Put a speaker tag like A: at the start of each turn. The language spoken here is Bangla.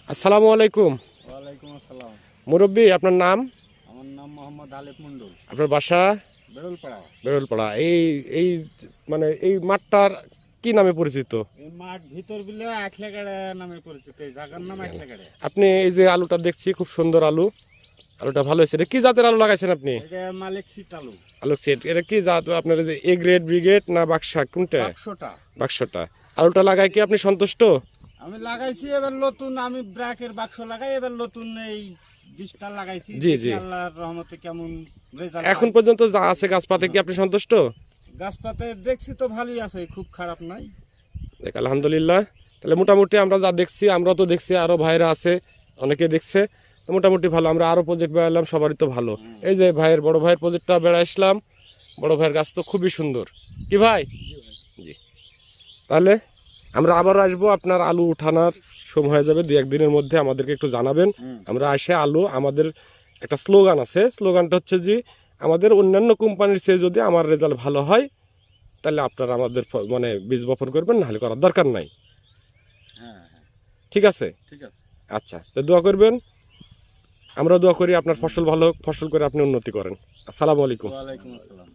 A: আসসালামু আলাইকুম।
B: ওয়ালাইকুম আসসালাম।
A: মুরব্বী, আপনার নাম?
B: আমার নাম মোহাম্মদ আলিফ মন্ডল,
A: আপনার বাসা?
B: বেরুলপাড়া।
A: বেরোলপাড়া। এই এই মানে এই মাঠটার কি নামে পরিচিত?
B: এই মাঠ ভিতর বিলে আখলেগাড়া নামে পরিচিত। এই জায়গার নাম আখলেগাড়া।
A: আপনি এই যে আলুটা দেখছি, খুব সুন্দর আলু। আলুটা ভালো হয়েছে। এটা কি জাতের আলু লাগাইছেন আপনি?
B: এটা মালিক সিটালু।
A: আলু সেট, এটা কি জাত? আপনার এই যে এ গ্রেড, বি গ্রেড না বাক্সা, কোনটা?
B: বাক্সটা।
A: বাক্সটা। আলুটা লাগাই কি আপনি সন্তুষ্ট?
B: আমি লাগাইছি এবার নতুন, আমি ব্র্যাকের বাক্স লাগাই, এবার নতুন এই বীজটা লাগাইছি।
A: জি,
B: দেখি
A: জি।
B: আল্লাহর রহমতে কেমন রেজাল্ট।
A: এখন পর্যন্ত যা আছে গাছপাতে, কি আপনি সন্তুষ্ট?
B: গাছপাতে দেখছি তো ভালোই আছে, খুব খারাপ নাই।
A: দেখ, আলহামদুলিল্লাহ। তাহলে মোটামুটি আমরা যা দেখছি, আমরা তো দেখছি, আরো ভাইরা আছে, অনেকে দেখছে, তো মোটামুটি ভালো। আমরা আরো প্রজেক্ট বেড়ালাম, সবারই তো ভালো। এই যে ভাইয়ের, বড় ভাইয়ের প্রজেক্টটা বেড়া আসলাম। বড় ভাইয়ের গাছ তো খুবই সুন্দর, কি ভাই? জি। তাহলে আমরা আবার আসবো, আপনার আলু উঠানোর সময় হয়ে যাবে, 2-1 দিনের মধ্যে আমাদেরকে একটু জানাবেন। আমরা আসে আলু, আমাদের একটা স্লোগান আছে, স্লোগানটা হচ্ছে যে আমাদের অন্যান্য কোম্পানির চেয়ে যদি আমার রেজাল্ট ভালো হয়, তাহলে আপনারা আমাদের মানে বীজ বপন করবেন, নাহলে করার দরকার নাই।
B: হ্যাঁ,
A: ঠিক আছে?
B: ঠিক আছে।
A: আচ্ছা, তো দোয়া করবেন। আমরা দোয়া করি আপনার ফসল ভালো হোক, ফসল করে আপনি উন্নতি করেন। আসসালামু আলাইকুম।
B: ওয়ালাইকুম আসসালাম।